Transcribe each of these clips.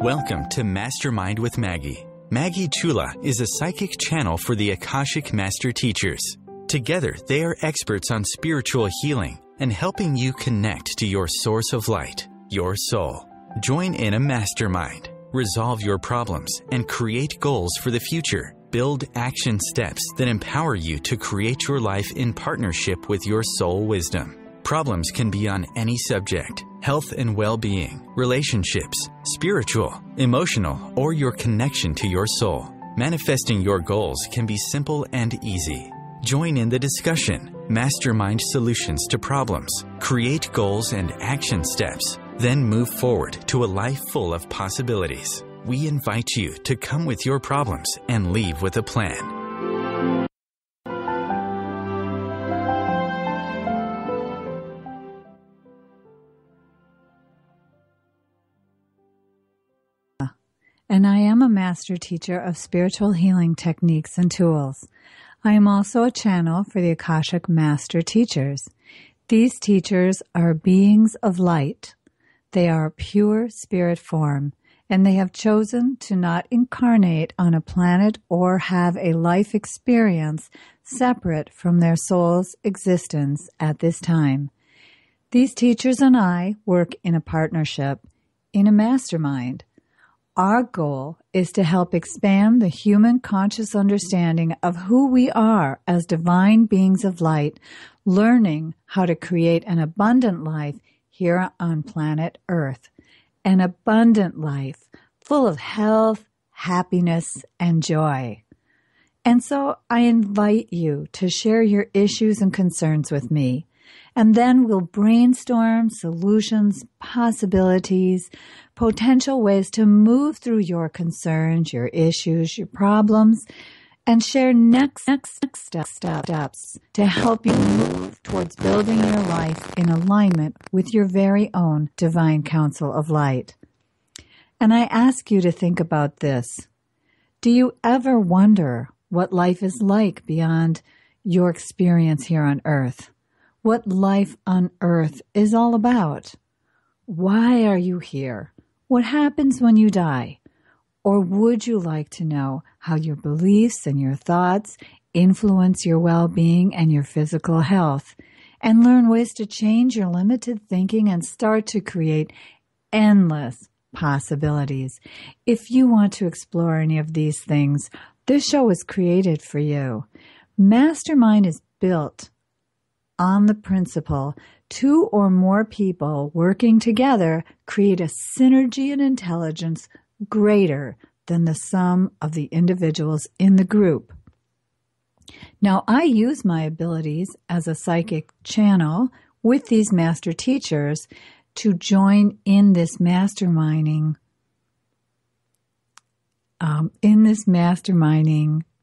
Welcome to Mastermind with Maggie. Maggie Chula is a psychic channel for the Akashic Master Teachers. Together, they are experts on spiritual healing and helping you connect to your source of light, your soul. Join in a mastermind. Resolve your problems and create goals for the future. Build action steps that empower you to create your life in partnership with your soul wisdom. Problems can be on any subject: health and well-being, relationships, spiritual, emotional, or your connection to your soul. Manifesting your goals can be simple and easy. Join in the discussion. Mastermind solutions to problems. Create goals and action steps. Then move forward to a life full of possibilities. We invite you to come with your problems and leave with a plan. And I am a master teacher of spiritual healing techniques and tools. I am also a channel for the Akashic Master Teachers. These teachers are beings of light. They are pure spirit form, and they have chosen to not incarnate on a planet or have a life experience separate from their soul's existence at this time. These teachers and I work in a partnership, in a mastermind. Our goal is to help expand the human conscious understanding of who we are as divine beings of light, learning how to create an abundant life here on planet Earth. An abundant life full of health, happiness, and joy. And so I invite you to share your issues and concerns with me. And then we'll brainstorm solutions, possibilities, potential ways to move through your concerns, your issues, your problems, and share next steps to help you move towards building your life in alignment with your very own divine council of light. And I ask you to think about this. Do you ever wonder what life is like beyond your experience here on Earth? What life on Earth is all about? Why are you here? What happens when you die? Or would you like to know how your beliefs and your thoughts influence your well-being and your physical health, and learn ways to change your limited thinking and start to create endless possibilities? If you want to explore any of these things, this show was created for you. Mastermind is built on the principle two or more people working together create a synergy and intelligence greater than the sum of the individuals in the group. Now, I use my abilities as a psychic channel with these master teachers to join in this masterminding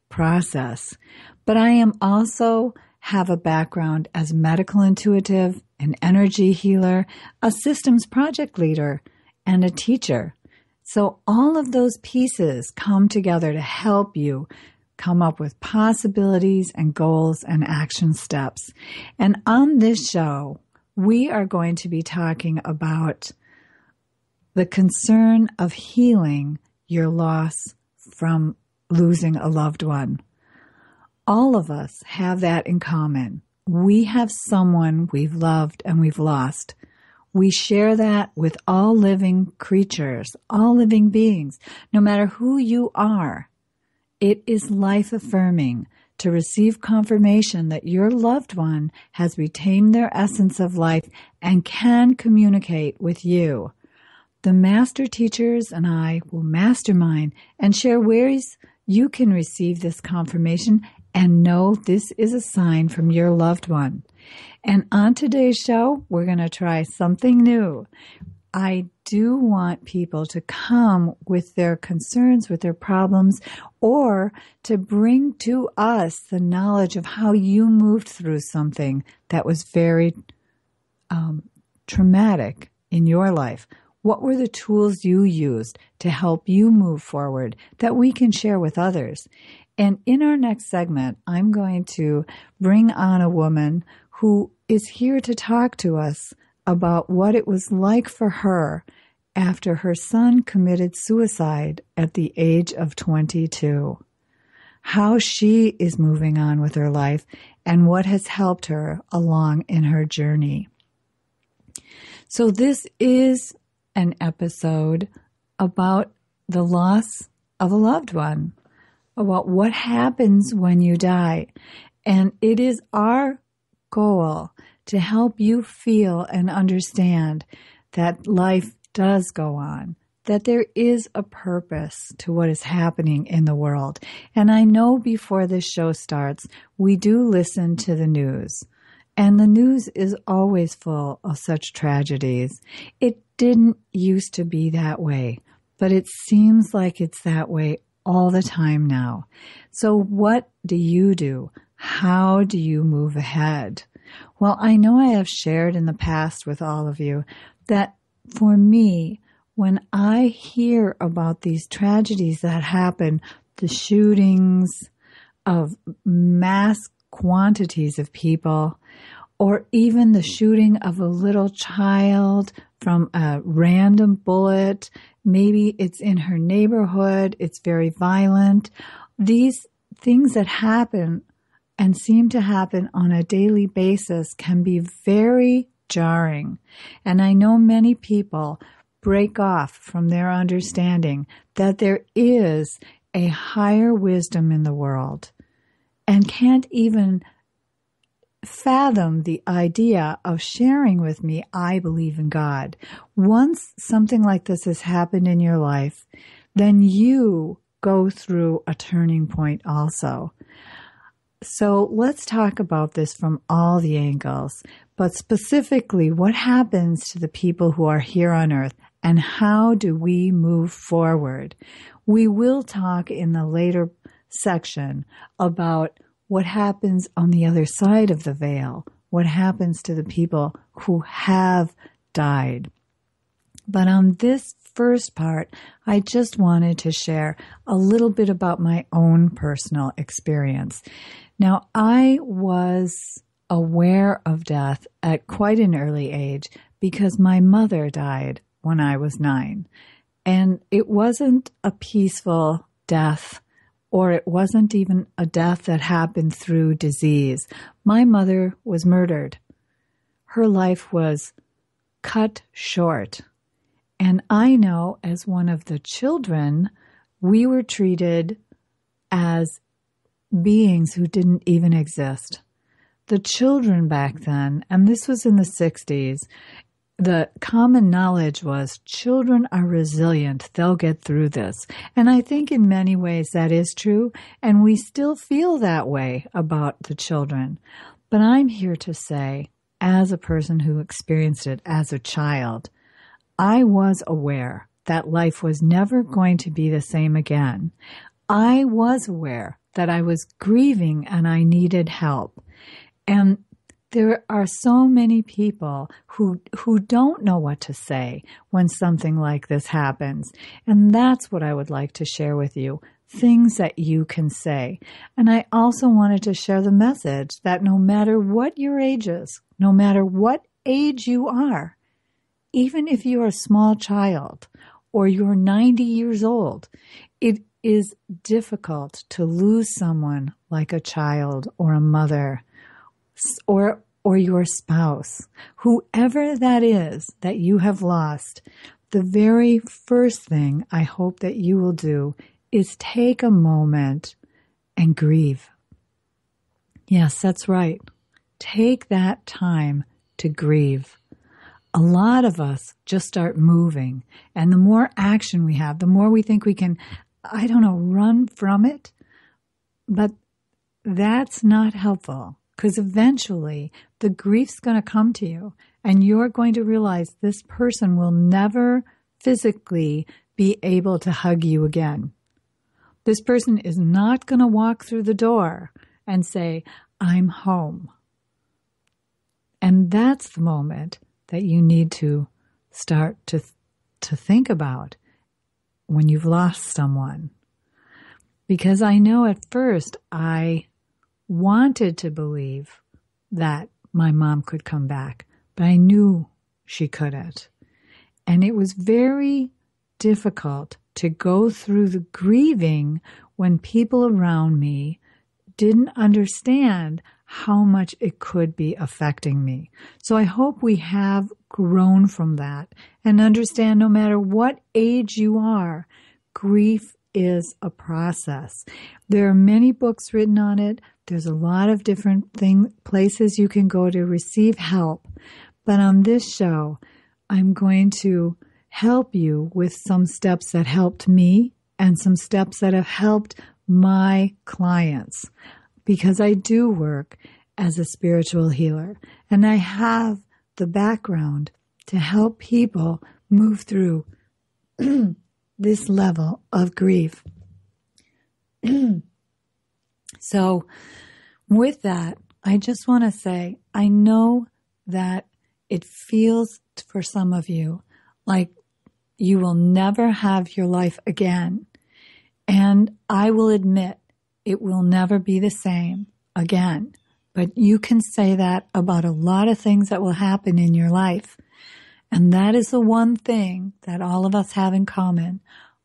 process. But I am also have a background as medical intuitive, an energy healer, a systems project leader, and a teacher. So all of those pieces come together to help you come up with possibilities and goals and action steps. And on this show, we are going to be talking about the concern of healing your loss from losing a loved one. All of us have that in common. We have someone we've loved and we've lost. We share that with all living creatures, all living beings, no matter who you are. It is life-affirming to receive confirmation that your loved one has retained their essence of life and can communicate with you. The master teachers and I will mastermind and share ways you can receive this confirmation and know this is a sign from your loved one. And on today's show, we're going to try something new. I do want people to come with their concerns, with their problems, or to bring to us the knowledge of how you moved through something that was very traumatic in your life. What were the tools you used to help you move forward that we can share with others? And in our next segment, I'm going to bring on a woman who is here to talk to us about what it was like for her after her son committed suicide at the age of 22. How she is moving on with her life and what has helped her along in her journey. So this is an episode about the loss of a loved one, about what happens when you die. And it is our goal to help you feel and understand that life does go on, that there is a purpose to what is happening in the world. And I know before this show starts, we do listen to the news. And the news is always full of such tragedies. It didn't used to be that way, but it seems like it's that way all the time now. So what do you do? How do you move ahead? Well, I know I have shared in the past with all of you that for me, when I hear about these tragedies that happen, the shootings of mass quantities of people, or even the shooting of a little child from a random bullet, maybe it's in her neighborhood, it's very violent. These things that happen and seem to happen on a daily basis can be very jarring. And I know many people break off from their understanding that there is a higher wisdom in the world and can't even fathom the idea of sharing with me, I believe in God. Once something like this has happened in your life, then you go through a turning point also. So let's talk about this from all the angles, but specifically what happens to the people who are here on earth and how do we move forward? We will talk in the later section about what happens on the other side of the veil, what happens to the people who have died. But on this first part, I just wanted to share a little bit about my own personal experience. Now, I was aware of death at quite an early age because my mother died when I was 9. And it wasn't a peaceful death, or it wasn't even a death that happened through disease. My mother was murdered. Her life was cut short. And I know as one of the children, we were treated as beings who didn't even exist. The children back then, and this was in the 60s, the common knowledge was children are resilient. They'll get through this. And I think in many ways that is true. And we still feel that way about the children. But I'm here to say, as a person who experienced it as a child, I was aware that life was never going to be the same again. I was aware that I was grieving and I needed help. And there are so many people who don't know what to say when something like this happens. And that's what I would like to share with you, things that you can say. And I also wanted to share the message that no matter what your age is, no matter what age you are, even if you're a small child or you're 90 years old, it is difficult to lose someone like a child or a mother or your spouse, whoever that is that you have lost. The very first thing I hope that you will do is take a moment and grieve. Yes, that's right. Take that time to grieve. A lot of us just start moving, and the more action we have, the more we think we can, run from it. But that's not helpful, because eventually the grief's going to come to you, and you're going to realize this person will never physically be able to hug you again. This person is not going to walk through the door and say, I'm home. And that's the moment that you need to start to think about when you've lost someone. Because I know at first I wanted to believe that my mom could come back, but I knew she couldn't. And it was very difficult to go through the grieving when people around me didn't understand how much it could be affecting me. So I hope we have grown from that and understand no matter what age you are, grief is a process. There are many books written on it. There's a lot of different places you can go to receive help. But on this show, I'm going to help you with some steps that helped me and some steps that have helped my clients, because I do work as a spiritual healer and I have the background to help people move through this level of grief. So with that, I just want to say, I know that it feels for some of you like you will never have your life again. And I will admit it will never be the same again. But you can say that about a lot of things that will happen in your life. And that is the one thing that all of us have in common.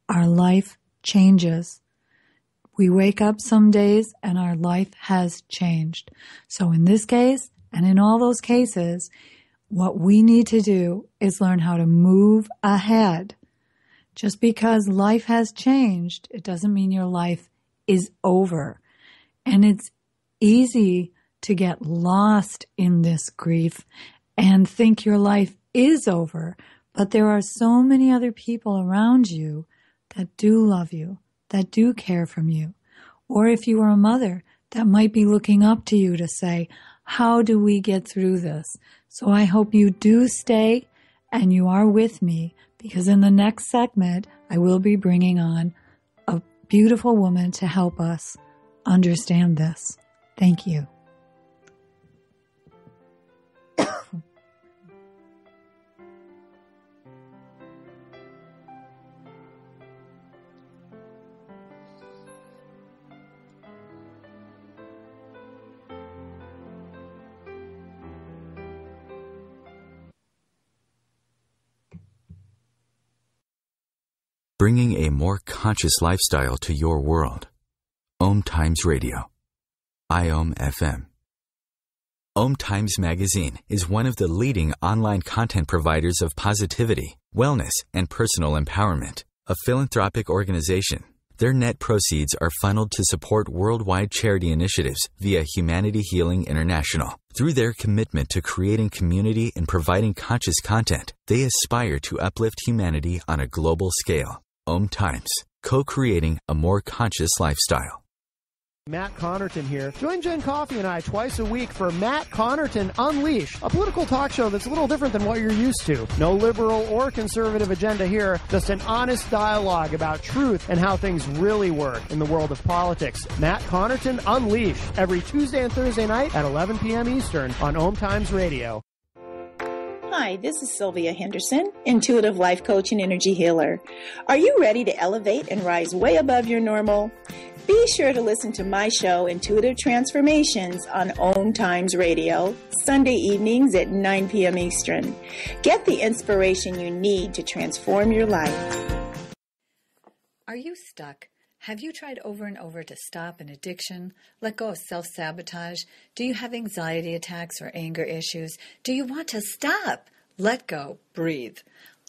Our life changes. We wake up some days and our life has changed. So in this case, and in all those cases, what we need to do is learn how to move ahead. Just because life has changed, it doesn't mean your life is over. And it's easy to get lost in this grief and think your life is over. But there are so many other people around you that do love you, that do care for you. Or if you are a mother, that might be looking up to you to say, how do we get through this? So I hope you do stay and you are with me, because in the next segment, I will be bringing on a beautiful woman to help us understand this. Thank you. Bringing a more conscious lifestyle to your world. OMTimes Radio. IOM FM. OMTimes Magazine is one of the leading online content providers of positivity, wellness, and personal empowerment. A philanthropic organization, their net proceeds are funneled to support worldwide charity initiatives via Humanity Healing International. Through their commitment to creating community and providing conscious content, they aspire to uplift humanity on a global scale. OMTimes, co-creating a more conscious lifestyle. Matt Connerton here. Join Jen Coffey and I twice a week for Matt Connerton Unleashed, a political talk show that's a little different than what you're used to. No liberal or conservative agenda here, just an honest dialogue about truth and how things really work in the world of politics. Matt Connerton Unleashed, every Tuesday and Thursday night at 11 p.m. Eastern on OMTimes Radio. Hi, this is Sylvia Henderson, intuitive life coach and energy healer. Are you ready to elevate and rise way above your normal? Be sure to listen to my show, Intuitive Transformations, on OMTimes Radio, Sunday evenings at 9 p.m. Eastern. Get the inspiration you need to transform your life. Are you stuck? Have you tried over and over to stop an addiction, let go of self-sabotage? Do you have anxiety attacks or anger issues? Do you want to stop? Let go. Breathe.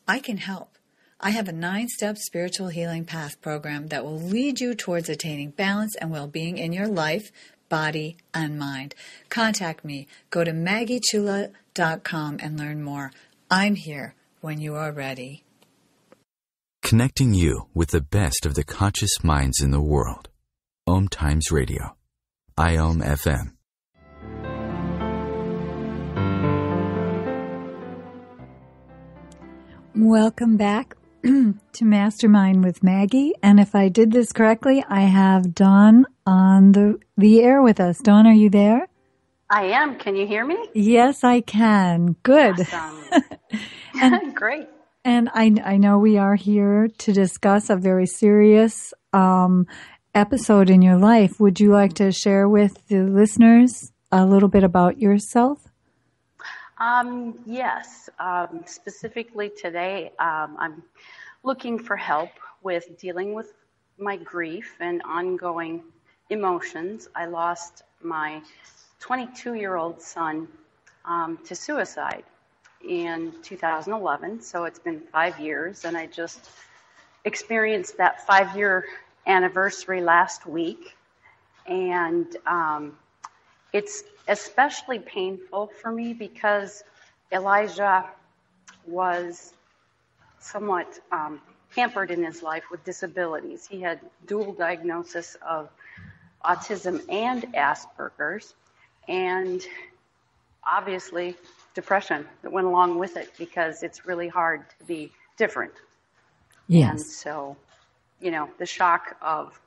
I can help. I have a 9-step spiritual healing path program that will lead you towards attaining balance and well-being in your life, body, and mind. Contact me. Go to MaggieChula.com and learn more. I'm here when you are ready. Connecting you with the best of the conscious minds in the world. OMTimes Radio. IOM FM. Welcome back to Mastermind with Maggie. And if I did this correctly, I have Dawn on the air with us. Dawn, are you there? I am. Can you hear me? Yes, I can. Good. Awesome. And, great. And I know we are here to discuss a very serious episode in your life. Would you like to share with the listeners a little bit about yourself? Yes. Specifically today, I'm looking for help with dealing with my grief and ongoing emotions. I lost my 22-year-old son to suicide in 2011, so it's been 5 years, and I just experienced that 5-year anniversary last week, and it's especially painful for me because Elijah was somewhat hampered in his life with disabilities. He had dual diagnosis of autism and Asperger's, and obviously depression that went along with it because it's really hard to be different. Yes. And so, the shock of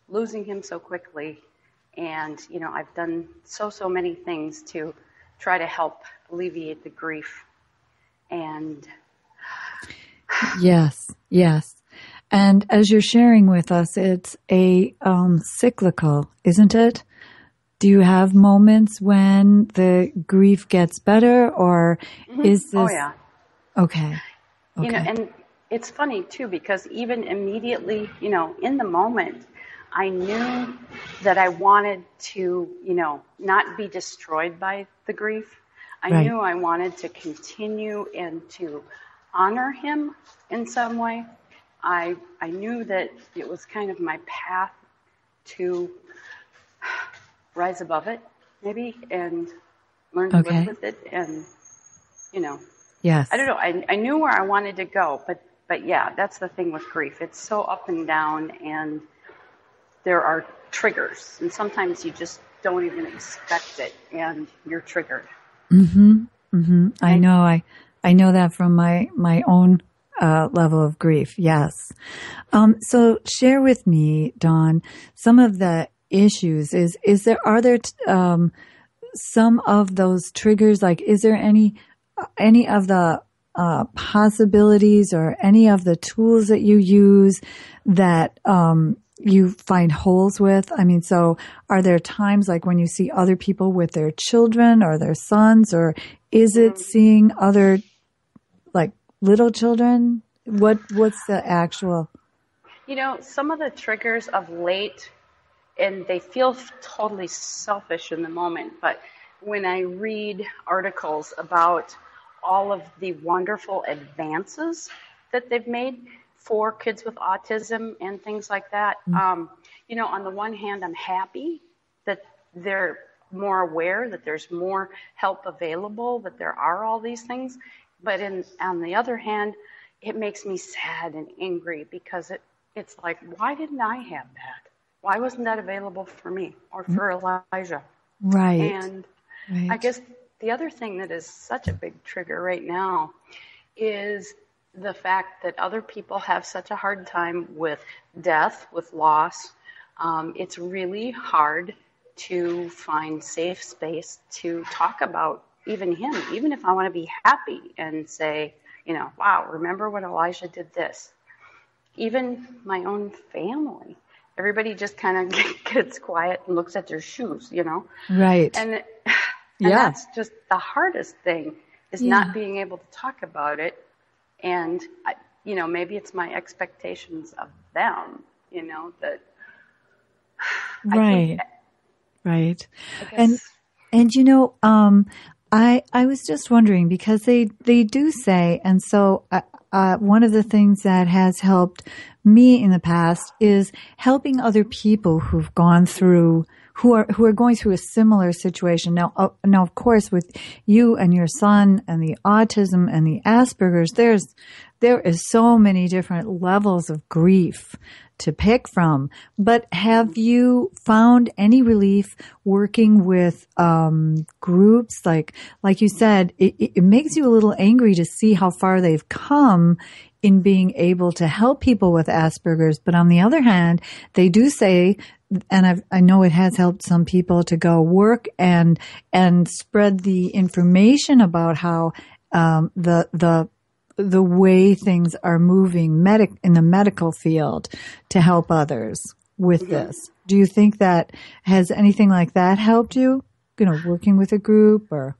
losing him so quickly, and, I've done so many things to try to help alleviate the grief. And yes. And as you're sharing with us, it's a cyclical, isn't it? Do you have moments when the grief gets better, or is this? Oh, yeah. Okay. And it's funny too, because even immediately, in the moment, I knew that I wanted to, not be destroyed by the grief. I knew I wanted to continue and to honor him in some way. I knew that it was kind of my path to rise above it, maybe, and learn to live with it. And, Yes. I don't know. I knew where I wanted to go, but yeah, that's the thing with grief. It's so up and down, and there are triggers, and sometimes you just don't even expect it, and you're triggered. I know. I know that from my own level of grief. Yes. So share with me, Dawn, some of the issues. Are there some of those triggers? Like, is there any of the possibilities or any of the tools that you use that you find holes with? I mean, so are there times like when you see other people with their children or their sons, or is it seeing other like little children? What's the actual? Some of the triggers of late, and they feel totally selfish in the moment, but when I read articles about all of the wonderful advances that they've made for kids with autism and things like that, on the one hand, I'm happy that they're more aware, that there's more help available, that there are all these things. But on the other hand, it makes me sad and angry because it's like, why didn't I have that? Why wasn't that available for me or for Elijah? Right. And I guess the other thing that is such a big trigger right now is the fact that other people have such a hard time with death, with loss. It's really hard to find safe space to talk about even him, even if I want to be happy and say, wow, remember when Elijah did this? Even my own family, everybody just kind of gets quiet and looks at their shoes, Right. And that's just the hardest thing is not being able to talk about it. And, maybe it's my expectations of them, that. Right. Right. I I was just wondering because they do say, and so one of the things that has helped me in the past is helping other people who've gone through, who are going through a similar situation. Now, of course, with you and your son and the autism and the Asperger's, there is so many different levels of grief to pick from. But have you found any relief working with groups? Like you said, it makes you a little angry to see how far they've come in being able to help people with Asperger's. But on the other hand, they do say, and I know it has helped some people to go work and spread the information about how the way things are moving in the medical field to help others with this. Do you think that has anything like that helped you? Working with a group or?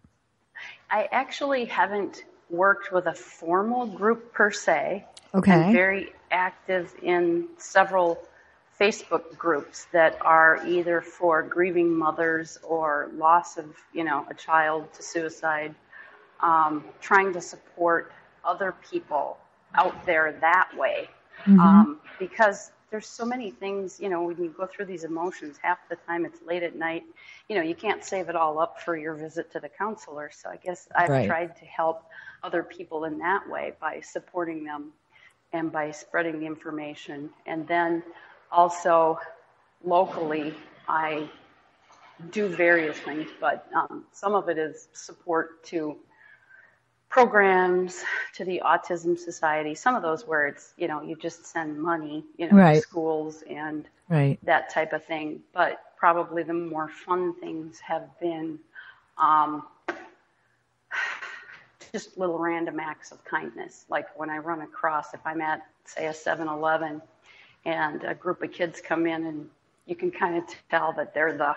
I actually haven't worked with a formal group per se. Okay. I'm very active in several Facebook groups that are either for grieving mothers or loss of, a child to suicide, trying to support other people out there that way. Because there's so many things, when you go through these emotions, half the time it's late at night, you can't save it all up for your visit to the counselor. So I guess I've tried to help other people in that way by supporting them and by spreading the information. And then also locally, I do various things, but some of it is support to programs, to the Autism Society, some of those where it's, you just send money, to schools and that type of thing. But probably the more fun things have been just little random acts of kindness. Like when I run across, if I'm at, say, a 7-Eleven and a group of kids come in and you can kind of tell that they're the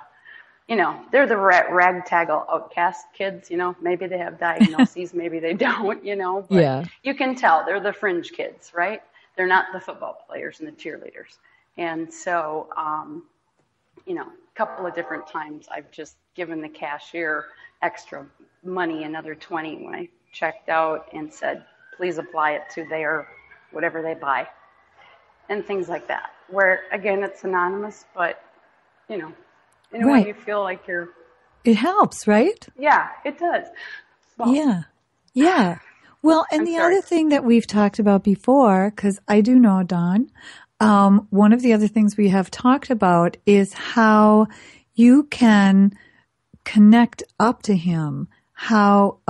ragtag outcast kids, maybe they have diagnoses, maybe they don't, but you can tell they're the fringe kids, right? They're not the football players and the cheerleaders. And so, a couple of different times I've just given the cashier extra money, another 20 when I checked out, and said, please apply it to their whatever they buy, and things like that, where again, it's anonymous, but in a way you feel like you're... It helps, right? Yeah, it does. Well, yeah. Well, and the other thing that we've talked about before, because I do know, Dawn, one of the other things we have talked about is how you can connect up to him, how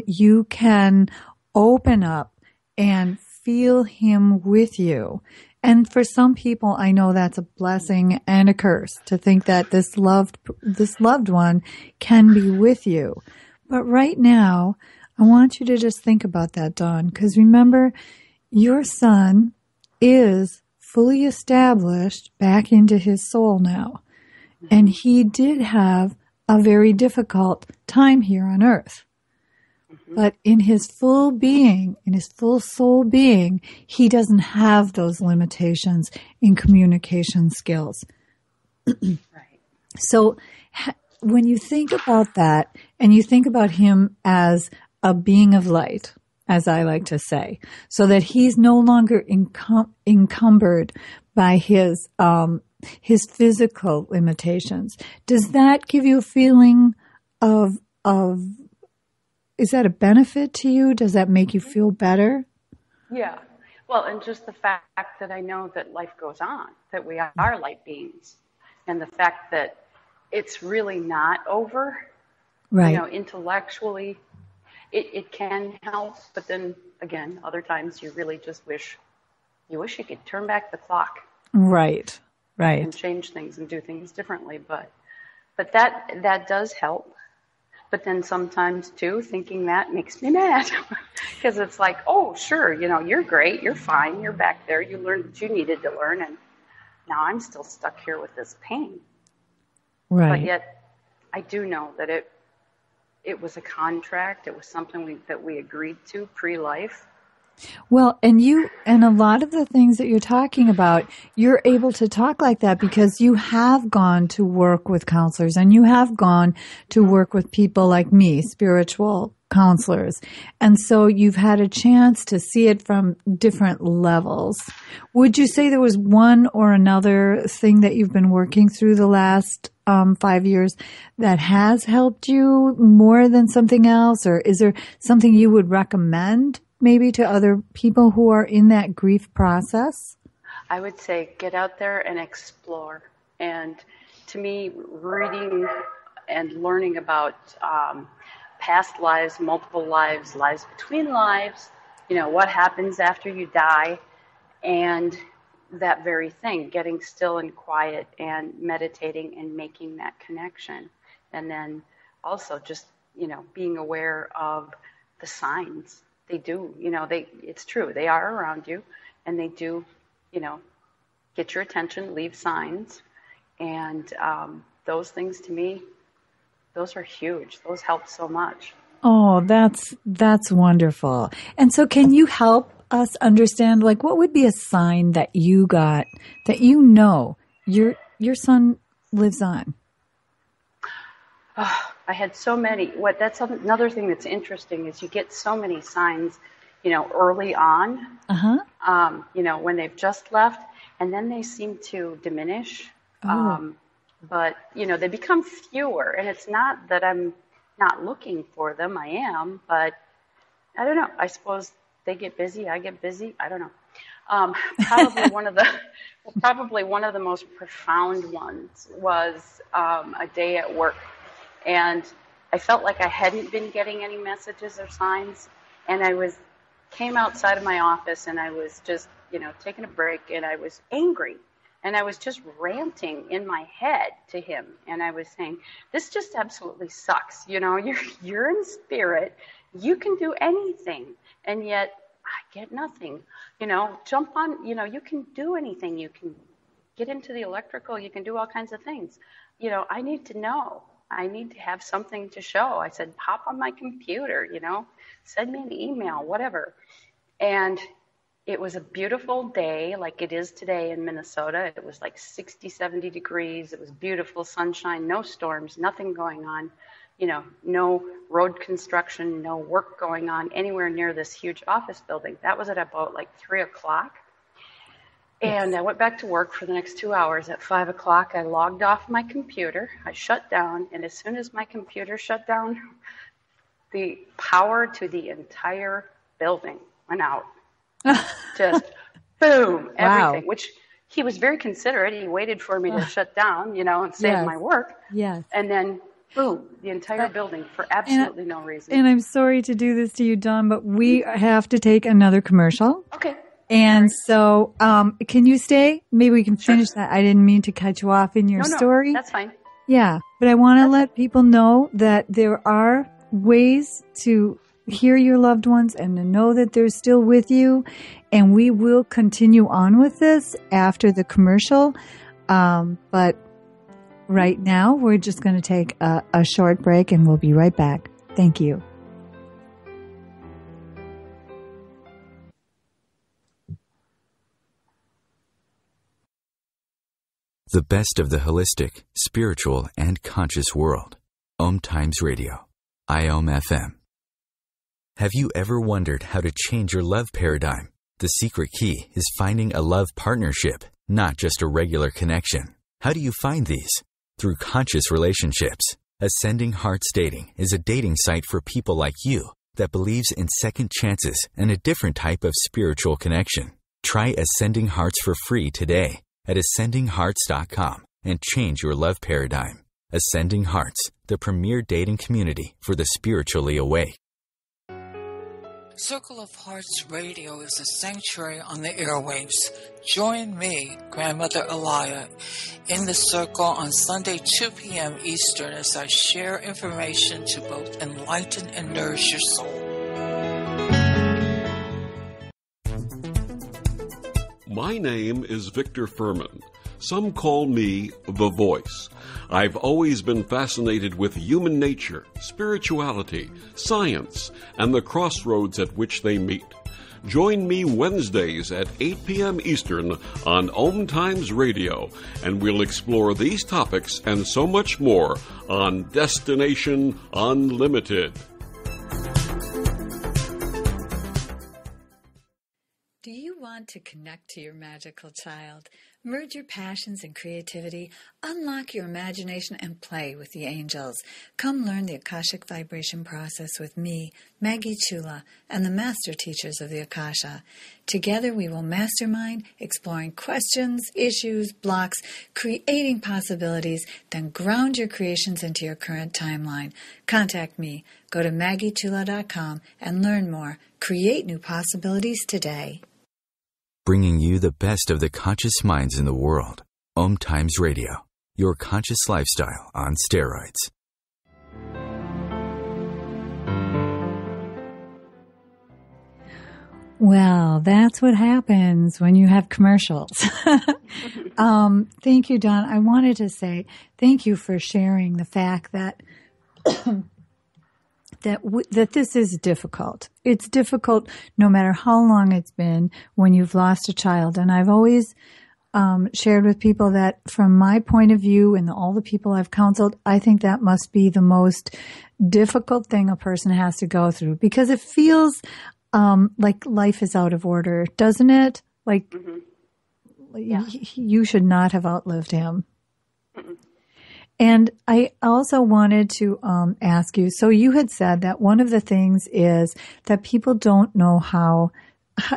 you can open up and feel him with you. And for some people, I know that's a blessing and a curse to think that this loved one can be with you. But right now, I want you to just think about that, Dawn, because remember, your son is fully established back into his soul now. And he did have a very difficult time here on earth. But in his full being, in his full soul being, he doesn't have those limitations in communication skills. So when you think about that, and you think about him as a being of light, as I like to say, so that he's no longer encumbered by his physical limitations, does that give you a feeling of is that a benefit to you? Does that make you feel better? Yeah. Well, and just the fact that I know that life goes on, that we are light beings, and the fact that it's really not over. Right. Intellectually, it can help, but then again, other times you really just wish you could turn back the clock. Right. And change things and do things differently. But that does help. But then sometimes, too, thinking that makes me mad because it's like, oh, sure, you're great, you're fine, you're back there, you learned what you needed to learn, and now I'm still stuck here with this pain. Right. But yet I do know that it was a contract, it was something that we agreed to pre-life. Well, and a lot of the things that you're talking about, you're able to talk like that because you have gone to work with counselors and you have gone to work with people like me, spiritual counselors. And so you've had a chance to see it from different levels. Would you say there was one or another thing that you've been working through the last 5 years that has helped you more than something else? Or is there something you would recommend maybe to other people who are in that grief process? I would say get out there and explore. And to me, reading and learning about past lives, multiple lives, lives between lives, what happens after you die, and that very thing, getting still and quiet and meditating and making that connection. And then also just, being aware of the signs. They do, it's true. They are around you and they do, get your attention, leave signs. And those things to me, those are huge. Those help so much. Oh, that's wonderful. And so can you help us understand, like, what would be a sign that you got that you know your son lives on? Oh, I had so many. That's another thing that's interesting is you get so many signs, early on, when they've just left, and then they seem to diminish. Oh. But, they become fewer, and it's not that I'm not looking for them. I am, but I don't know. I suppose they get busy. I get busy. I don't know. Probably one of the most profound ones was a day at work, and I felt like I hadn't been getting any messages or signs, and came outside of my office, and I was just, taking a break, and I was angry. And I was just ranting in my head to him. And I was saying, this just absolutely sucks. You're in spirit. You can do anything. And yet I get nothing. Jump on, you can do anything. You can get into the electrical. You can do all kinds of things. I need to know. I need to have something to show. I said, hop on my computer, send me an email, whatever. And it was a beautiful day like it is today in Minnesota. It was like 60, 70 degrees. It was beautiful sunshine, no storms, nothing going on, no road construction, no work going on anywhere near this huge office building. That was at about like 3 o'clock. And I went back to work for the next 2 hours. At 5 o'clock, I logged off my computer. I shut down. And as soon as my computer shut down, the power to the entire building went out. Just boom, everything, which he was very considerate. He waited for me to shut down, and save my work. Yes. And then boom, the entire building for absolutely no reason. And I'm sorry to do this to you, Dawn, but we have to take another commercial. Okay. And so, can you stay? Maybe we can finish that. I didn't mean to cut you off in your story. That's fine. Yeah. But I want to let people know that there are ways to hear your loved ones and to know that they're still with you. And we will continue on with this after the commercial. But right now, we're just going to take a short break and we'll be right back. Thank you. The best of the holistic, spiritual, and conscious world. OMTimes Radio. IOM FM. Have you ever wondered how to change your love paradigm? The secret key is finding a love partnership, not just a regular connection. How do you find these? Through conscious relationships. Ascending Hearts Dating is a dating site for people like you that believes in second chances and a different type of spiritual connection. Try Ascending Hearts for free today at ascendinghearts.com and change your love paradigm. Ascending Hearts, the premier dating community for the spiritually awake. Circle of Hearts Radio is a sanctuary on the airwaves. Join me, Grandmother Elia, in the circle on Sunday, 2 p.m. Eastern as I share information to both enlighten and nourish your soul. My name is Victor Furman. Some call me The Voice. I've always been fascinated with human nature, spirituality, science, and the crossroads at which they meet. Join me Wednesdays at 8 p.m. Eastern on OMTimes Radio, and we'll explore these topics and so much more on Destination Unlimited. Do you want to connect to your magical child? Merge your passions and creativity, unlock your imagination, and play with the angels. Come learn the Akashic Vibration process with me, Maggie Chula, and the Master Teachers of the Akasha. Together we will mastermind, exploring questions, issues, blocks, creating possibilities, then ground your creations into your current timeline. Contact me. Go to MaggieChula.com and learn more. Create new possibilities today. Bringing you the best of the conscious minds in the world. OMTimes Radio, your conscious lifestyle on steroids. Well, that's what happens when you have commercials. Thank you, Dawn. I wanted to say thank you for sharing the fact that that this is difficult. It's difficult no matter how long it's been when you've lost a child. And I've always shared with people that from my point of view and all the people I've counseled, I think that must be the most difficult thing a person has to go through, because it feels like life is out of order, doesn't it? Like you should not have outlived him. Mm-mm. And I also wanted to ask you, so you had said that one of the things is that people don't know how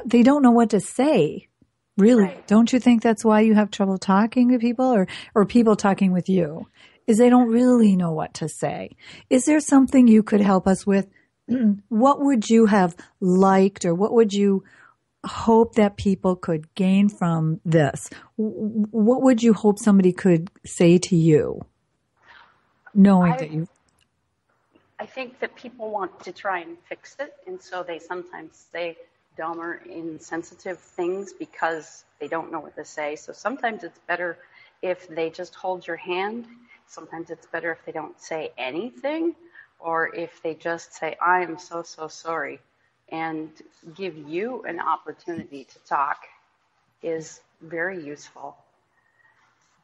they don't know what to say. Really? Right. Don't you think that's why you have trouble talking to people or people talking with you? Is they don't really know what to say. Is there something you could help us with? What would you have liked, or what would you hope that people could gain from this? What would you hope somebody could say to you, knowing that you... I think that people want to try and fix it, and so they sometimes say dumb or insensitive things because they don't know what to say. So sometimes it's better if they just hold your hand. Sometimes it's better if they don't say anything, or if they just say, I am so, so sorry, and give you an opportunity to talk is very useful.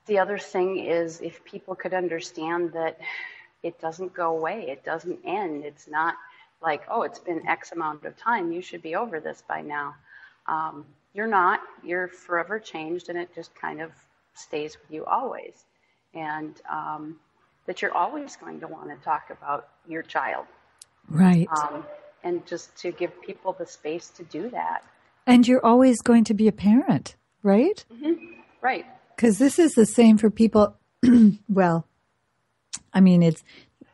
The other thing is if people could understand that it doesn't go away, it doesn't end. It's not like, oh, it's been X amount of time, you should be over this by now. You're not. You're forever changed, and it just kind of stays with you always. And that you're always going to want to talk about your child. Right. And just to give people the space to do that. And you're always going to be a parent, right? Mm-hmm. Right. Because this is the same for people. Well, I mean,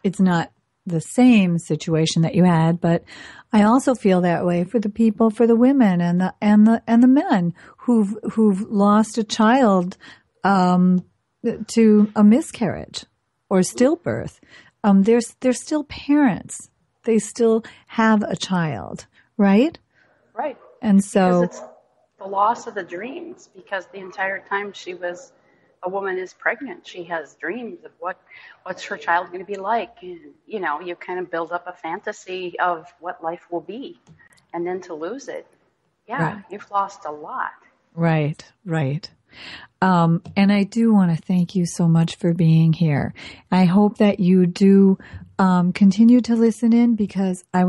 it's not the same situation that you had, but I also feel that way for the people, for the women and the men who've lost a child to a miscarriage or stillbirth. They're still parents. They still have a child, right? Right. And so because it's the loss of the dreams, because the entire time a woman is pregnant, she has dreams of what's her child going to be like. And, you kind of build up a fantasy of what life will be. And then to lose it, right. You've lost a lot. Right. And I do want to thank you so much for being here. I hope that you do continue to listen in, because I'm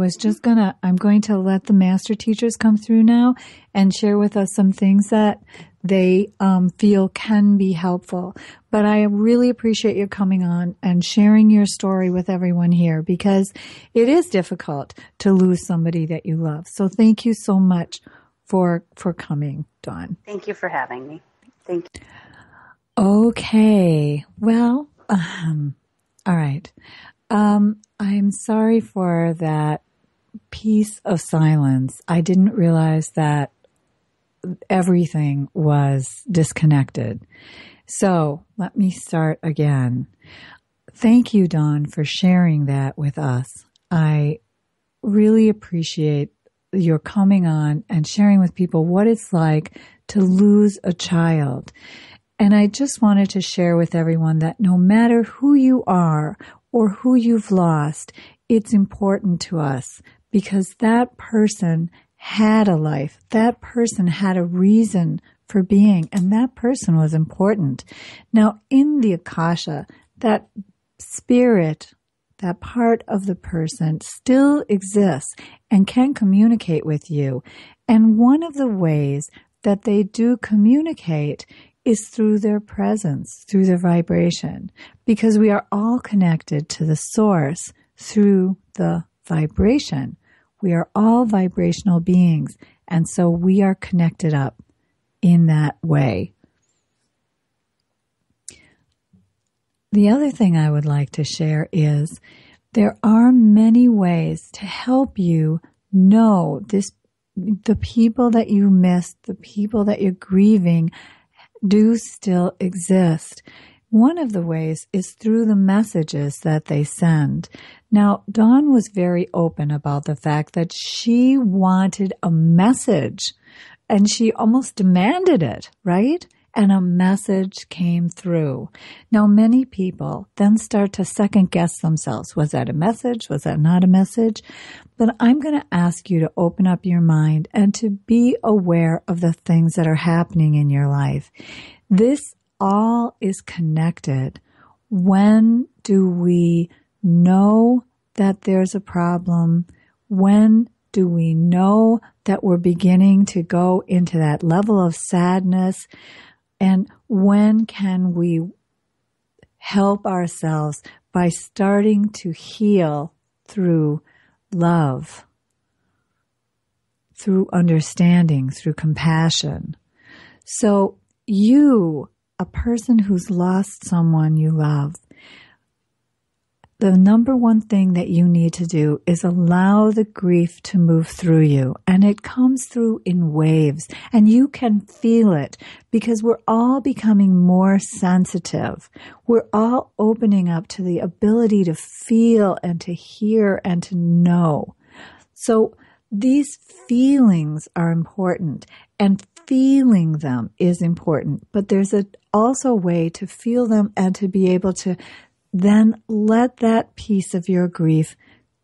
going to let the master teachers come through now and share with us some things that they feel can be helpful. But I really appreciate you coming on and sharing your story with everyone here, because it is difficult to lose somebody that you love. So thank you so much for coming, Dawn. Thank you for having me. Thank you. Okay. Well, all right. I'm sorry for that piece of silence. I didn't realize that everything was disconnected. So let me start again. Thank you, Dawn, for sharing that with us. I really appreciate your coming on and sharing with people what it's like to lose a child. And I just wanted to share with everyone that no matter who you are or who you've lost, it's important to us, because that person had a life. That person had a reason for being, and that person was important. Now, in the Akasha, that spirit, that part of the person still exists and can communicate with you. And one of the ways that they do communicate is through their presence, through their vibration, because we are all connected to the source through the vibration. We are all vibrational beings, and so we are connected up in that way. The other thing I would like to share is there are many ways to help you know the people that you missed, the people that you're grieving do still exist. One of the ways is through the messages that they send. Now, Dawn was very open about the fact that she wanted a message, and she almost demanded it, right? and a message came through. Now, many people then start to second guess themselves. Was that a message? Was that not a message? But I'm going to ask you to open up your mind and to be aware of the things that are happening in your life. This all is connected. When do we know that there's a problem? When do we know that we're beginning to go into that level of sadness? And when can we help ourselves by starting to heal through love, through understanding, through compassion? So you, a person who's lost someone you love, the number one thing that you need to do is allow the grief to move through you. And it comes through in waves. And you can feel it because we're all becoming more sensitive. We're all opening up to the ability to feel and to hear and to know. So these feelings are important, and feeling them is important. But there's also a way to feel them and to be able to then let that piece of your grief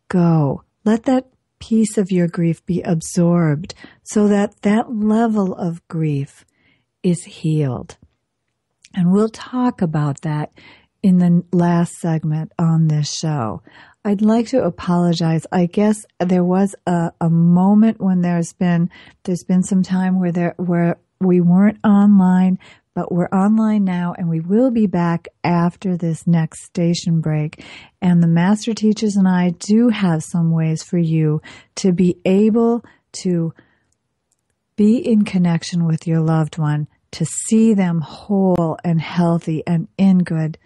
go. Let that piece of your grief be absorbed so that that level of grief is healed. And we'll talk about that in the last segment on this show. I'd like to apologize. I guess there was a moment when there's been some time where we weren't online, but we're online now, and we will be back after this next station break. And the Master Teachers and I do have some ways for you to be able to be in connection with your loved one, to see them whole and healthy and in good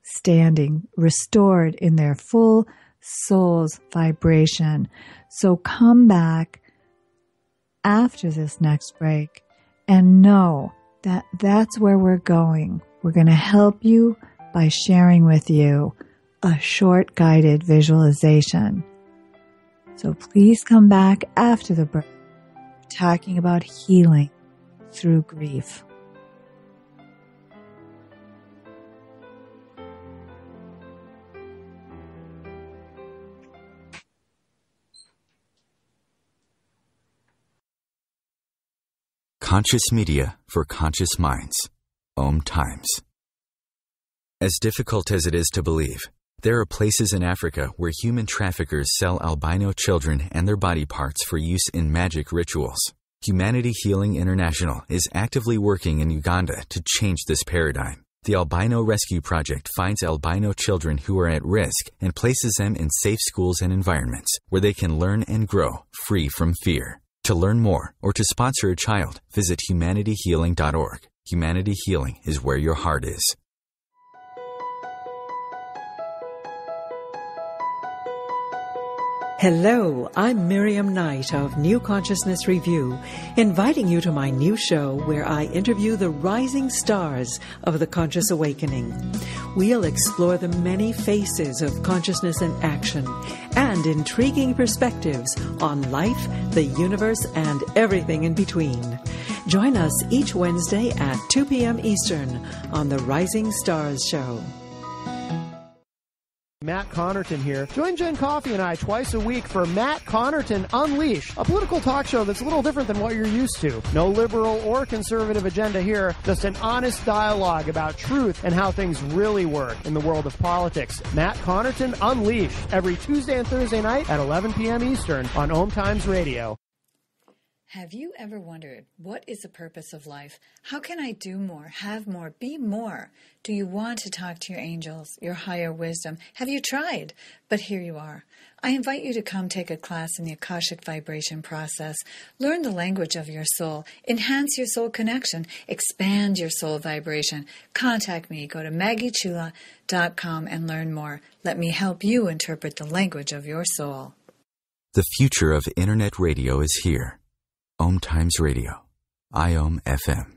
standing, restored in their full soul's vibration. So come back after this next break and know that's where we're going. We're going to help you by sharing with you a short guided visualization. So please come back after the break, talking about healing through grief. Conscious media for conscious minds. OMTimes. As difficult as it is to believe, there are places in Africa where human traffickers sell albino children and their body parts for use in magic rituals. Humanity Healing International is actively working in Uganda to change this paradigm. The Albino Rescue Project finds albino children who are at risk and places them in safe schools and environments where they can learn and grow free from fear. To learn more or to sponsor a child, visit humanityhealing.org. Humanity Healing is where your heart is. Hello, I'm Miriam Knight of New Consciousness Review, inviting you to my new show where I interview the rising stars of the conscious awakening. We'll explore the many faces of consciousness in action and intriguing perspectives on life, the universe, and everything in between. Join us each Wednesday at 2 p.m. Eastern on the Rising Stars Show. Matt Connerton here. Join Jen Coffey and I twice a week for Matt Connerton Unleashed, a political talk show that's a little different than what you're used to. No liberal or conservative agenda here, just an honest dialogue about truth and how things really work in the world of politics. Matt Connerton Unleashed, every Tuesday and Thursday night at 11 p.m. Eastern on OMTimes Radio. Have you ever wondered, what is the purpose of life? How can I do more, have more, be more? Do you want to talk to your angels, your higher wisdom? Have you tried? But here you are. I invite you to come take a class in the Akashic vibration process. Learn the language of your soul. Enhance your soul connection. Expand your soul vibration. Contact me. Go to MaggieChula.com and learn more. Let me help you interpret the language of your soul. The future of Internet radio is here. OMTimes Radio. IOM FM.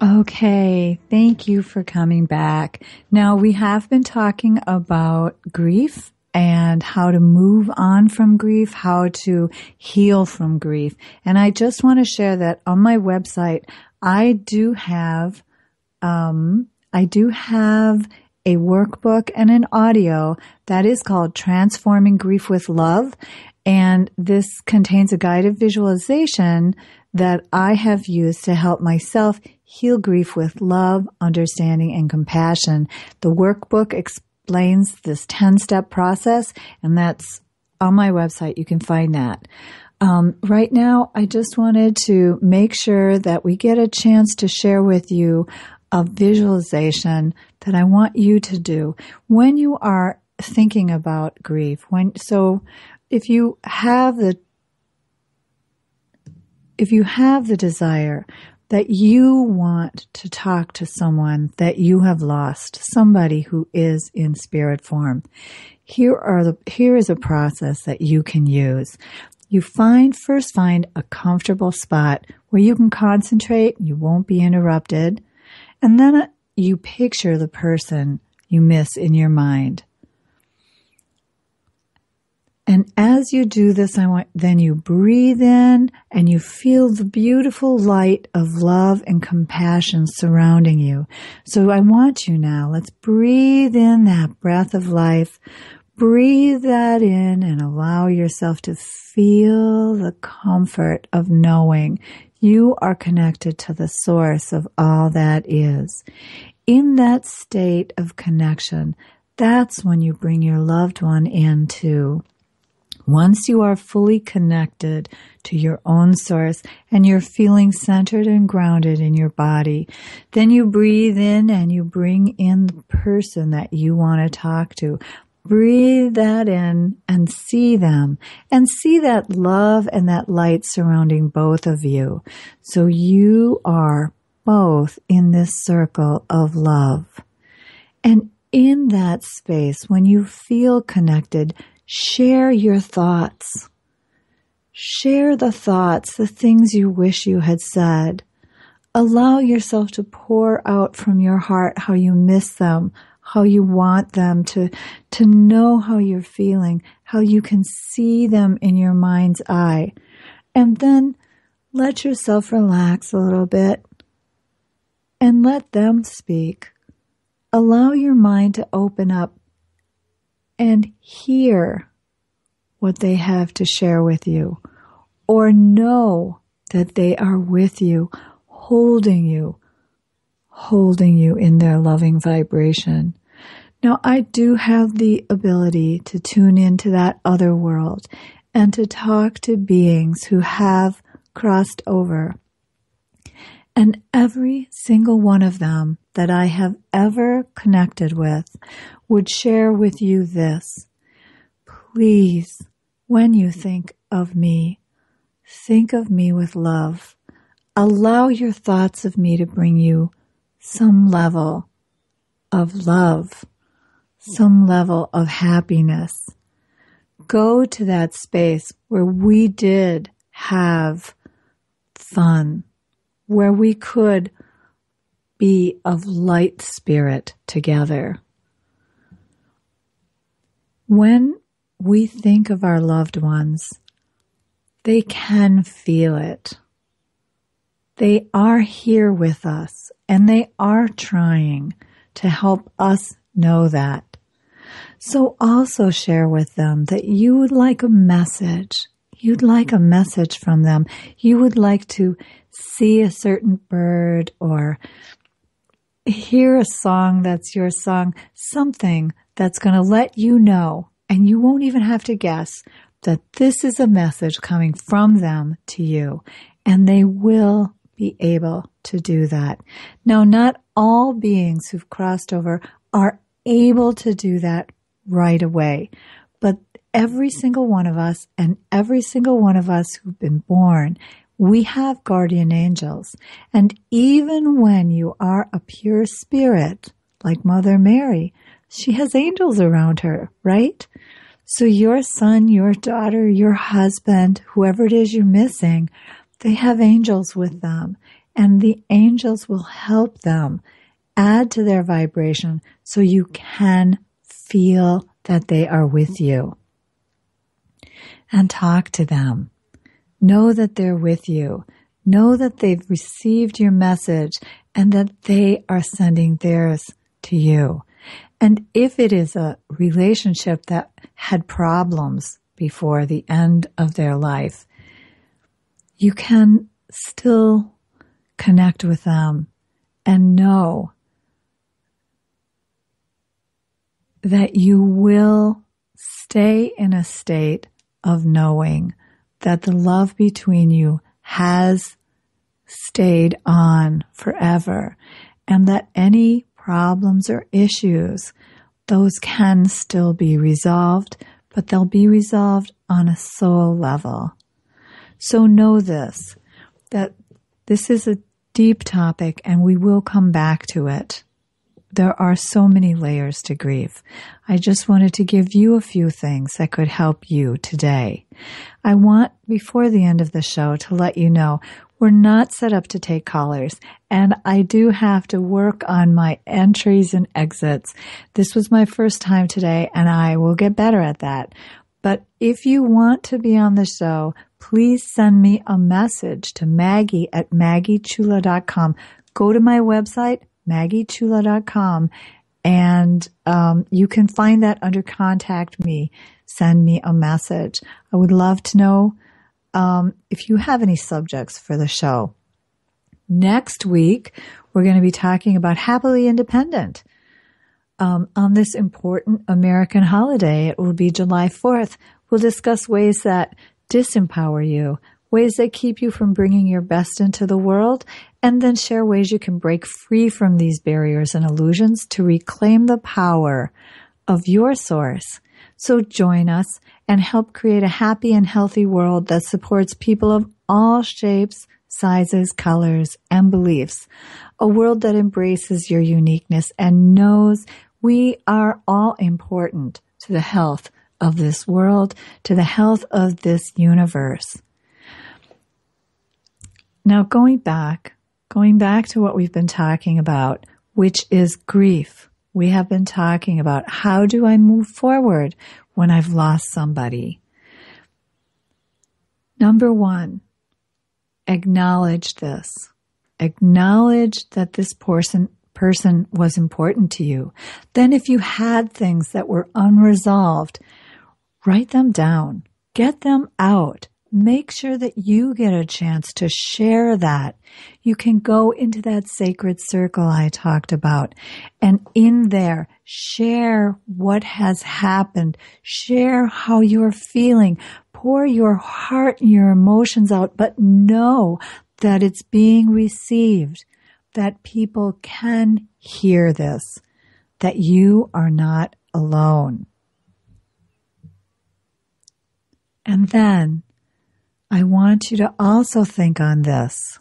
Okay, thank you for coming back. Now, we have been talking about grief and how to move on from grief, how to heal from grief. And I just want to share that on my website, I do have a workbook and an audio that is called Transforming Grief with Love. And this contains a guided visualization that I have used to help myself heal grief with love, understanding, and compassion. The workbook explains this 10-step process, and that's on my website. You can find that. Right now, I just wanted to make sure that we get a chance to share with you a visualization that I want you to do when you are thinking about grief. If you have the desire that you want to talk to someone that you have lost, somebody who is in spirit form, here is a process that you can use. You first find a comfortable spot where you can concentrate, you won't be interrupted, and then you picture the person you miss in your mind. And as you do this, then you breathe in and you feel the beautiful light of love and compassion surrounding you. So I want you now, let's breathe in that breath of life. Breathe that in and allow yourself to feel the comfort of knowing you are connected to the source of all that is. In that state of connection, that's when you bring your loved one in too. Once you are fully connected to your own source and you're feeling centered and grounded in your body, then you breathe in and you bring in the person that you want to talk to. Breathe that in and see them and see that love and that light surrounding both of you. So you are both in this circle of love. And in that space, when you feel connected, share your thoughts. Share the thoughts, the things you wish you had said. Allow yourself to pour out from your heart how you miss them, how you want them to know how you're feeling, how you can see them in your mind's eye. And then let yourself relax a little bit and let them speak. Allow your mind to open up and hear what they have to share with you, or know that they are with you, holding you in their loving vibration. Now, I do have the ability to tune into that other world and to talk to beings who have crossed over. And every single one of them that I have ever connected with would share with you this. Please, when you think of me with love. Allow your thoughts of me to bring you some level of love, some level of happiness. Go to that space where we did have fun, where we could be of light spirit together. When we think of our loved ones, they can feel it. They are here with us, and they are trying to help us know that. So also share with them that you would like a message. You'd like a message from them. You would like to see a certain bird or hear a song that's your song, something that's going to let you know, and you won't even have to guess, that this is a message coming from them to you, and they will be able to do that. Now, not all beings who've crossed over are able to do that right away, but every single one of us and every single one of us who've been born, we have guardian angels. And even when you are a pure spirit, like Mother Mary, she has angels around her, right? So your son, your daughter, your husband, whoever it is you're missing, they have angels with them. And the angels will help them add to their vibration so you can feel that they are with you. And talk to them. Know that they're with you. Know that they've received your message and that they are sending theirs to you. And if it is a relationship that had problems before the end of their life, you can still connect with them and know that you will stay in a state of knowing that the love between you has stayed on forever, and that any problems or issues, those can still be resolved, but they'll be resolved on a soul level. So know this, that this is a deep topic and we will come back to it. There are so many layers to grief. I just wanted to give you a few things that could help you today. I want, before the end of the show, to let you know we're not set up to take callers, and I do have to work on my entries and exits. This was my first time today, and I will get better at that. But if you want to be on the show, please send me a message to Maggie at MaggieChula.com. Go to my website, MaggieChula.com, and you can find that under Contact Me. Send me a message. I would love to know if you have any subjects for the show. Next week, we're going to be talking about Happily Independent. On this important American holiday, it will be July 4th. We'll discuss ways that disempower you, ways that keep you from bringing your best into the world, and then share ways you can break free from these barriers and illusions to reclaim the power of your source. So join us and help create a happy and healthy world that supports people of all shapes, sizes, colors, and beliefs. A world that embraces your uniqueness and knows we are all important to the health of this world, to the health of this universe. Now, going back to what we've been talking about, which is grief. We have been talking about how do I move forward when I've lost somebody. Number one, acknowledge this. Acknowledge that this person was important to you. Then if you had things that were unresolved, write them down. Get them out. Make sure that you get a chance to share that. You can go into that sacred circle I talked about, and in there, share what has happened. Share how you're feeling. Pour your heart and your emotions out, but know that it's being received, that people can hear this, that you are not alone. And then, I want you to also think on this.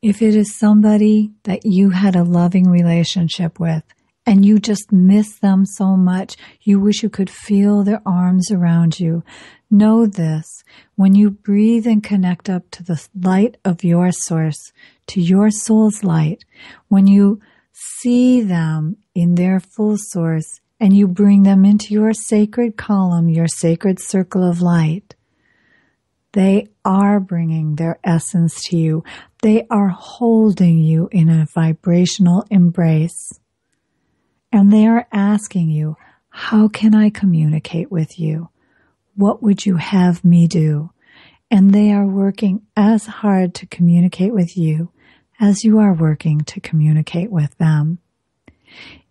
If it is somebody that you had a loving relationship with and you just miss them so much, you wish you could feel their arms around you, know this. When you breathe and connect up to the light of your source, to your soul's light, when you see them in their full source, and you bring them into your sacred column, your sacred circle of light, they are bringing their essence to you. They are holding you in a vibrational embrace. And they are asking you, how can I communicate with you? What would you have me do? And they are working as hard to communicate with you as you are working to communicate with them.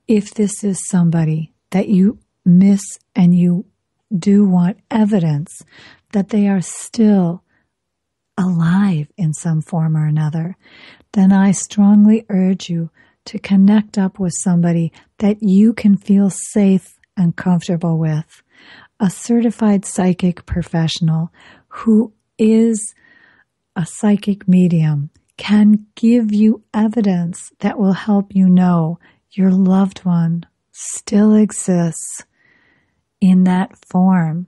If this is somebody that you miss and you do want evidence that they are still alive in some form or another, then I strongly urge you to connect up with somebody that you can feel safe and comfortable with, a certified psychic professional who is a psychic medium, can give you evidence that will help you know your loved one still exists in that form.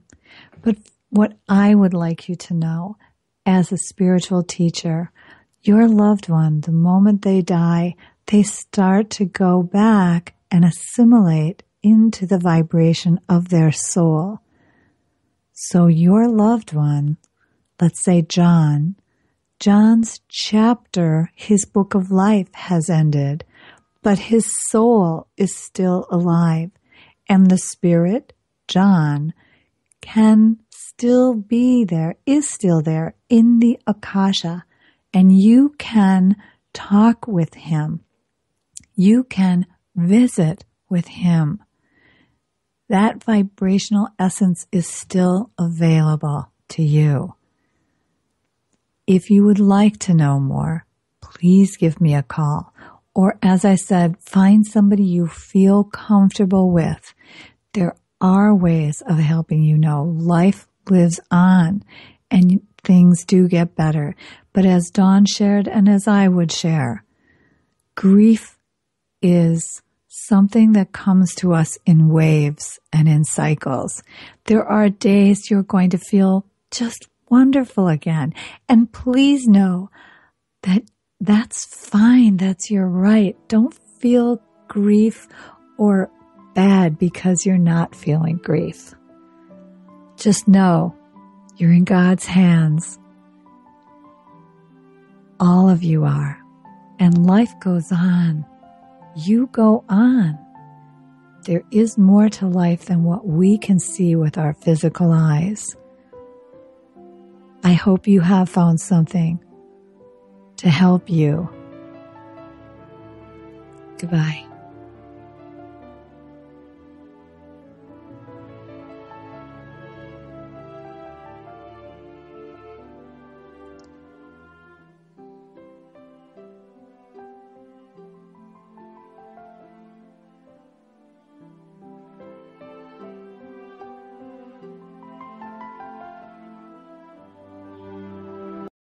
But what I would like you to know as a spiritual teacher, your loved one, the moment they die, they start to go back and assimilate into the vibration of their soul. So your loved one, let's say John's chapter, his book of life has ended, but his soul is still alive. And the spirit, John, can still be there, is still there in the Akasha. And you can talk with him. You can visit with him. That vibrational essence is still available to you. If you would like to know more, please give me a call. Or as I said, find somebody you feel comfortable with. There are ways of helping you know life lives on and things do get better. But as Dawn shared and as I would share, grief is something that comes to us in waves and in cycles. There are days you're going to feel just wonderful again. And please know that that's fine. That's your right. Don't feel grief or bad because you're not feeling grief. Just know you're in God's hands. All of you are. And life goes on. You go on. There is more to life than what we can see with our physical eyes. I hope you have found something to help you. Goodbye.